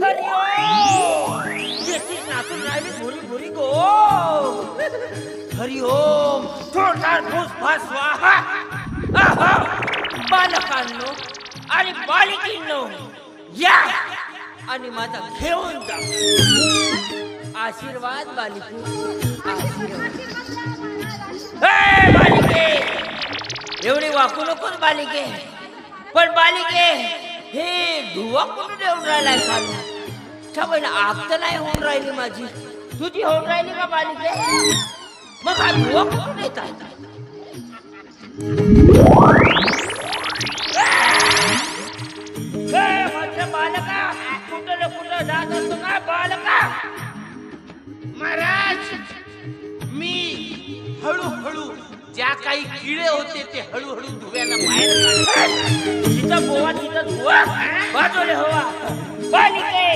हरिओम येथील नाचून राहिली भुरी भुरी गो. हरिओम थोडा फुसफास स्वाहा. आहा बालकांनो आणि बालिकींनो या आणि माझा घेऊन जा आशीर्वाद. बालिके आशीर्वाद. बालिके एवढी वाकू नकोस बालिके. पण बालिके हे धुवा कुठून येऊन राहिलाय खाली? छान आग तर नाही होऊन राहिली माझी. तुझी होऊन राहिली का बालिके? मग हा धुवा कुठून येत आहे? बालका कुठं कुठं जात असतो का बालका? महाराज मी हळूहळू ज्या काही किडे होते ते हळूहळू धुव्याला बाहेर काढले. तिथं गोवा तिथं धुवा बाजूला हवा. बालिके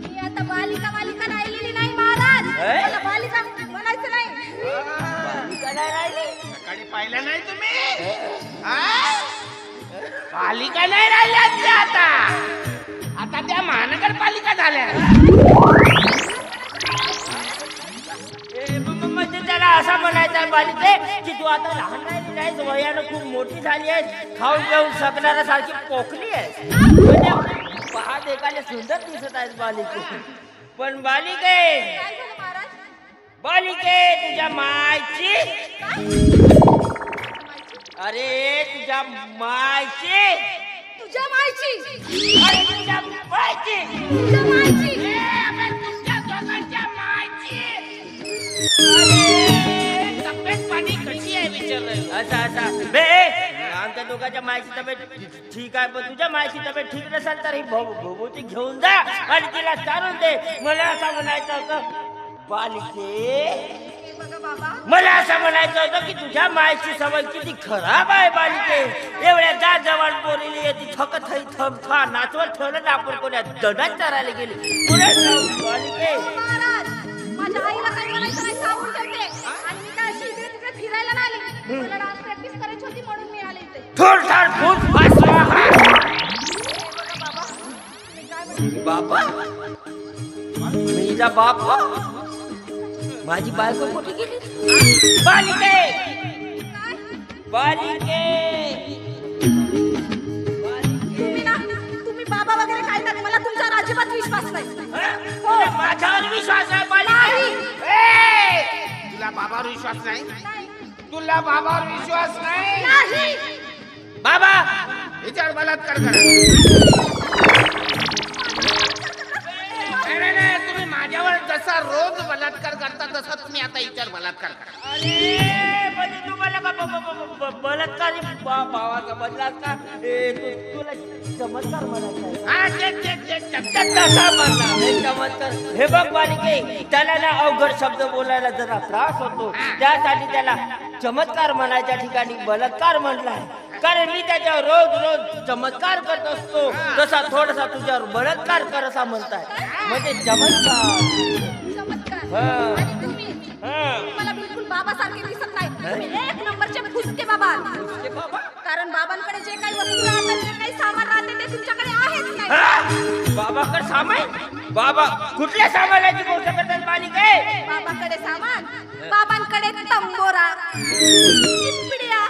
मी आता बालिका बालिका राहिलेली नाही महाराज. मला बालिका म्हणायचं नाही. बालिका नाही राहिली. सकाळी पाहिलं नाही तुम्ही? पालिका नाही राहिल्या त्या आता त्या महानगरपालिका झाल्या. म्हणजे त्याला असा म्हणायचा बालिके की तू आता लहान राहिली नाहीस, वयानं खूप मोठी झाली आहेस, खाऊन पिऊन शकणाऱ्या सारखी पोकली आहेस. म्हणजे पहा देखायला सुंदर दिसत आहेस बालिके. पण बालिके काय झालं महाराज? बालिके तुझ्या मायची. अरे तुझ्या मायची. तुझ्या मायची. अरे तुझ्या मायची. तुझ्या मायची. तुमच्या दोघांच्या मायची. तब्येत पाणी कशी आहे विचारलं? असा बे आमच्या दोघांच्या मायची तब्येत ठीक आहे, पण तुझ्या मायची तब्येत ठीक नसेल तर ही भोवती घेऊन जा आणि तिला चालून दे. मला असं म्हणायचं होतं बालिके, बघा बाबा, मला असं म्हणायचं होतं की तुझ्या मायची सवय किती खराब आहे बालिके. एवढ्या जा जवान पोरीली येते थकत थमथा नाचवत ठेवलं ना आपण कोण्या दडात चरायला गेली पुढे बालिके. महाराज माझ्या आईला काही म्हणायचं नाही सांगून ठेवते. आणि मी काय अशी इकडे तिकडे फिरायला नाही आले. मला डान्स प्रॅक्टिस करायची होती म्हणून मी आले इथे. थोडसार फूट वाचवा. बाबा मीचा बाप माझी बायको कुठे गेली? बालिके बालिके तुम्ही बाबा वगैरे काय नाही. मला तुमच्यावर अजिबात विश्वास नाही. हो माझ्यावर विश्वास आहे बालिके. तुला बाबावर विश्वास नाही? तुला बाबावर विश्वास नाही? नाही. बाबा विचार बलात्कार करा. नाही, तुम्ही माझ्यावर जसा रोज बलात्कार करता तसा तुम्ही आता विचार बलात्कार करा. अरे म्हणजे तुम्हाला का बलात्कारी भावाचा बलात्कार तुला चमत्कार म्हणायचा तसा म्हणला चमत्कार. हे बघ बालिके त्याला ना अवघड शब्द बोलायला जरा त्रास होतो, त्यासाठी त्याला चमत्कार म्हणायच्या ठिकाणी बलात्कार म्हटलाय. कारण मी त्याच्यावर रोज रोज चमत्कार करत असतो तसा थोडासा तुझ्यावर बलात्कार कर असा म्हणताय म्हणजे चमत्कार. आणि तुम्ही मला बिलकुल बाबासारखे दिसत नाही. तुम्ही एक नंबरचे फुसके बाबा. कारण बाबांकडे जे काही वस्तू राहतात, जे काही सामान राहते ते तुमच्याकडे आहेच नाही. बाबाकडे सामान? बाबा कुठल्या सामानाची गोष्ट करतात बालिके? बाबाकडे सामान, बाबांकडे तंबोरा, चिपड्या,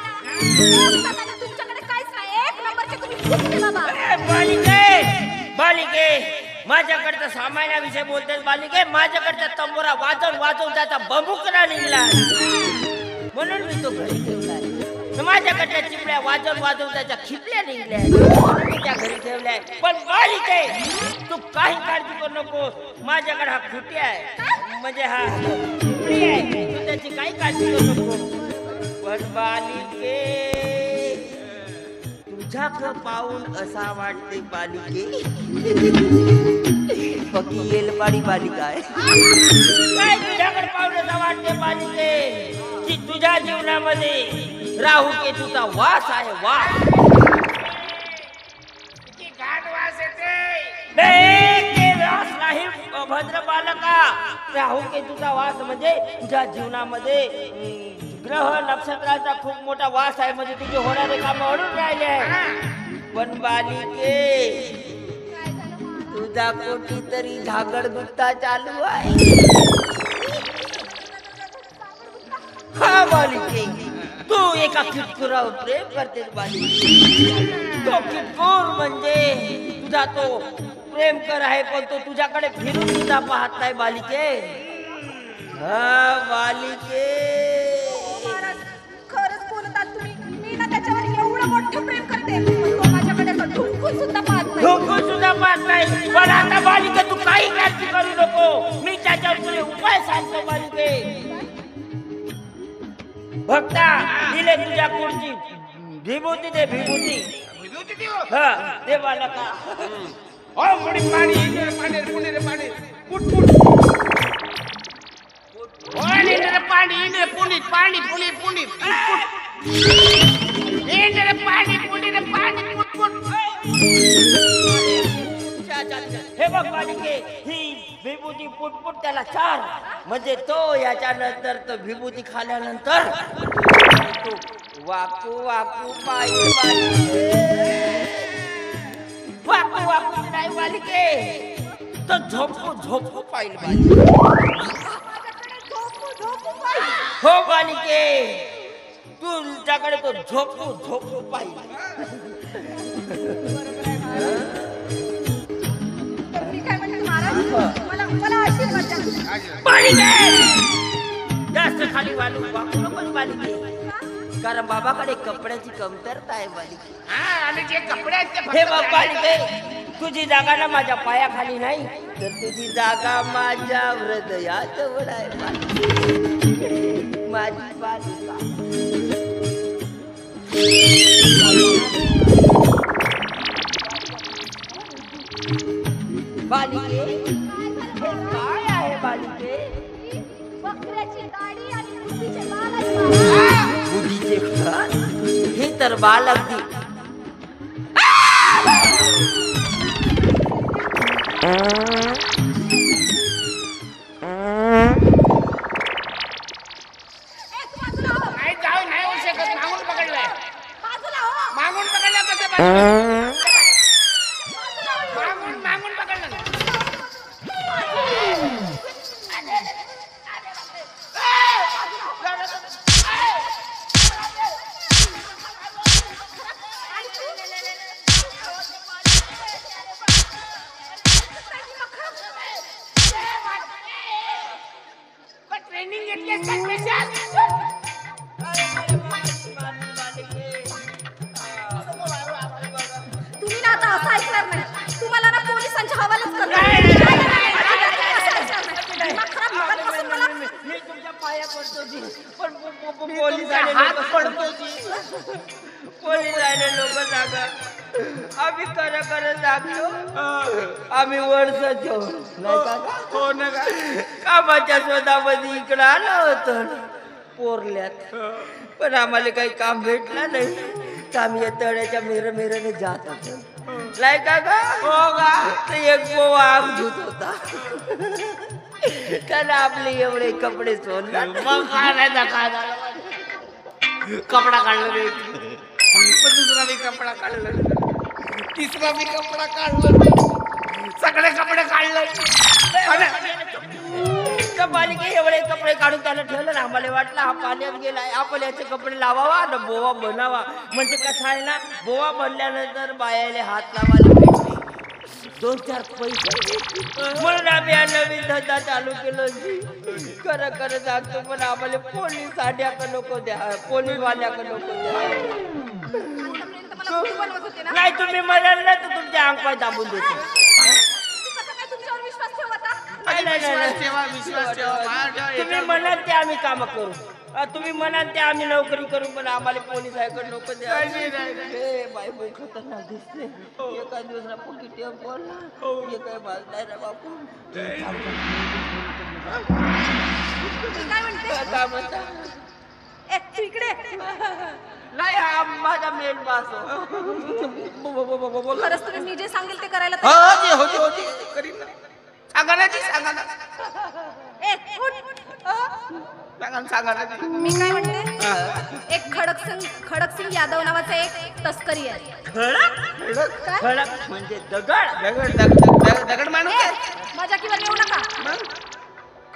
तुमच्याकडे काहीच नाही. एक नंबरचे तुम्ही फुसके बाबा. बालिके बालिके माझ्याकडचं सामानाविषयी बोलतेस बालिके. माझ्याकडचा तंबोरा वाजवून त्याचा बंबुकरा निघला म्हणून मी तो घरी ठेवलाय. माझ्याकडच्या चिपड्या वाजवून त्याच्या खिपल्या निघल्या म्हणून मी त्या घरी ठेवल्या. पण बालिके तू काही काळजी करू नको. माझ्याकडे हा खुटी आहे म्हणजे हा चिपडी आहे. तू त्याची काही काळजी करू नको. पण बालिके तुझ्याकडं पाहून असा वाटते बालिके पकी येलपाडी बालिका आहे. काय तुझ्याकडे पाहून असं वाटते बालिके की तुझ्या जीवनामध्ये राहू केतूचा वास आहे. वास किती घाण वास येते. ते वास नाही भद्र बालका. राहू केतूचा वास म्हणजे तुझ्या जीवनामध्ये ग्रह नक्षत्राचा खूप मोठा वास आहे. म्हणजे तुझे होणारे काम अडून राहिले आहे. पण बालिके तुझा कोटी तरी झागड दुत्ता चालू आहे. हा बालिके, तू एका किटकुरावर प्रेम करतेस बालिके. तो किटकूर म्हणजे तुझा तो प्रेम कर आहे, पण तो तुझ्याकडे फिरून सुद्धा पाहत नाही बालिके. हा बालिके, महाराज, खरंच बोलतात तुम्ही. मी ना त्याच्यावर एवढं मोठं प्रेम करते, पण तो माझ्याकडे असं ढुंकून सुद्धा पाहत नाही. ढोकून सुद्धा पाहत नाही. पण आता बालिके तू काही काळजी करू नको, मी त्याच्यावर तुझे उपाय सांगतो बालिके. भक्ता, दिले तुझ्या कुडची विभूती दे, विभूती. हा दे बालका. ओ पुढे पाणी, पाणी पुढे रे पाणी, पुट पुट. ओ रे पाणी, पुढे पाणी, पुढे पुढे पुट. रे पाणी, पुढे रे पाणी, पुट पुट. हे बघ बालिके, ही विभूती पुटपुट त्याला चार, म्हणजे तो याच्यानंतर तो विभूती खाल्यानंतर तो वाकू वाकू पाहिजे बालिके. वाकू वाकू नाही बालिके, तो झोपू झोपू पाहिजे बालिके. हो बालिके, तुझ्याकडे तो झोपू झोपू पाहिजे. मी काय म्हणते महाराज, मला आशीर्वाद द्या. बालिके, जास्त खाली वाकू नको बालिके, कारण बाबाकडे कपड्याची कमतरता आहे बालिके. आणि जे कपडे आहेत ते हे बघ बालिके, तुझी जागा ना माझ्या पायाखाली नाही, तर तुझी जागा माझ्या हृदयाजवळ आहे बालिके. माझी बालिका. बालिके, हे काय आहे बालिके? बकऱ्याची दाढी आणि मुलीचे बाल आहेत. बुद्धीचे खात, हे तर बाल अगदी. नाही जाऊ नाही होऊ शकत. मागून पकडलाय, बाजूला हो. मागून पकडला कसं पकडलं? मागून मागून पकडलं. ट्रेनिंग घेतलीस का स्पेशल? तुम्ही ना आता असं ऐकणार नाही. तुम्हाला ना पोलिसांच्या हवालाच करणार. मी तुमच्या पाया पडतो जी, पण पोलीस हात पडतो जी. पोलीस आले लोक सांगा, आम्ही खरं खरं सांगतो, आम्ही वर्षच नाही का? हो ना का? कामाच्या शोधामध्ये इकडं आलो होतो पोरल्यात, पण आम्हाला काही काम भेटलं नाही, तर आम्ही या तळ्याच्या मेरने जात होतो. नाही का गा? हो का? तर एक पोवा आग धुत होता, त्याला आपले एवढे कपडे सोडला. मग काय नाही का? काय झालं? कपडा काढला रे, पण दुसरा मी कपडा काढला, तिसरा मी कपडा काढला, सगळे कपडे काढले. त्या बालिके एवढे कपडे काढून त्याला ठेवलं ना, आम्हाला वाटलं हा पाण्यात गेलाय, आपण याचे कपडे लावावा ना बोवा बनावा. म्हणजे कसं आहे ना, बोवा बनल्यानंतर बायाले हात लावायला भेटते, 2-4 पैसे, म्हणून आम्ही हा नवीन धंदा चालू केलो. खरं खरं सांगतो, पण आम्हाला पोलीस साड्याक नको द्या, पोलीसवाल्याक नको द्या. नाही तुम्ही म्हणाल ना तर तुमच्या अंगपाय दाबून देतो. तुमच्यावर विश्वास ठेवता. नाही, नाही, नाही, नाही. विश्वास ठेवा. तुम्ही म्हणाल ते आम्ही काम करू, तुम्ही म्हणाल ते आम्ही नोकरी करू, पण आम्हाला पोलीस आहे नको द्या. हे बाई बाई खतरनाक दिसते. एका दिवसला पोटी टेम्पोला काय बाजलाय रे बापू. काय म्हणते? काय म्हणता? तू इकडे. नाही, हा माझा मेन बास. खरंच तुम्ही मी जे सांगेल ते करायला हो तयार. जी, हो जी, हो जी, करीन ना. सांगा ना जी, सांगा ना. उठ. सांगा ना. मी काय म्हणते, एक खडकसिंग यादव नावाचा एक तस्करी आहे. काय? खडक म्हणजे दगड. दगड माणूस आहे. मजाकीवर येऊ नका.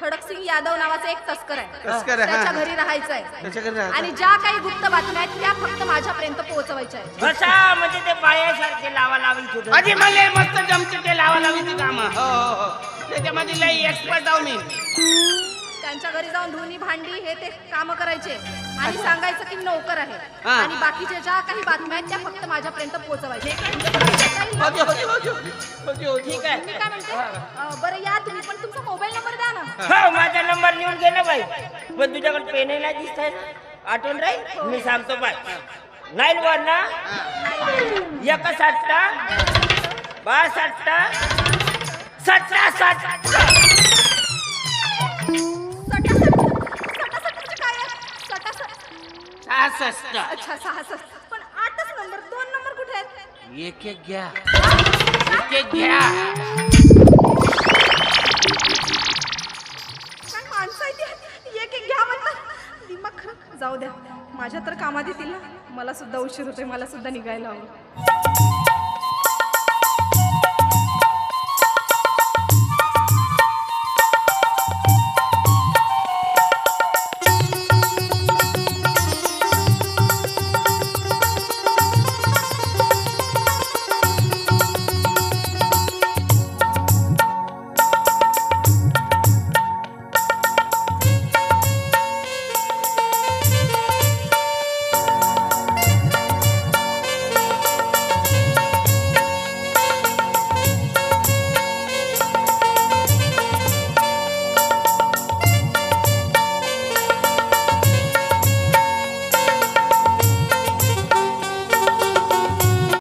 खडकसिंग यादव नावाचा एक तस्कर आहे. तस्कर आहे, त्याच्या हा. घरी राहायचं आहे. त्याच्या घरी राहायचं. आणि ज्या काही गुप्त बातम्या आहेत त्या फक्त माझ्यापर्यंत पोहोचवायच्या आहेत. कसा म्हणजे ते बायासारखे लावा लावीत होते. आधी मला मस्त जमते ते लावा लावीची काम. हो. त्याच्यामध्ये लई एक्सपर्ट आहो मी. त्यांच्या घरी जाऊन धुनी भांडी हे ते काम करायचे आणि सांगायचं की नोकर आहे. हा. आणि बाकीच्या ज्या काही बातम्या आहेत त्या फक्त माझ्यापर्यंत पोहोचवायच्या. ठीक आहे. मी काय म्हणते, बरं या तुम्ही, पण तुमचा मोबाईल नंबर द्या ना. हो माझा नंबर लिहून घे ना बाई. पण तुझ्याकडे पेनही नाही दिसताय ना. आठवण राहील मी सांगतो बाय. 91 ना 61 62 66. अच्छा 66. पण 8च नंबर, 2 नंबर कुठे आहेत? एक घ्या. एक घ्या. काय माणसं आहे ती? एक घ्या म्हणतात. दिमाग खरं. जाऊ द्या, माझ्या तर कामात येतील ना. मला सुद्धा उशीर होतोय, मला सुद्धा निघायला हवं.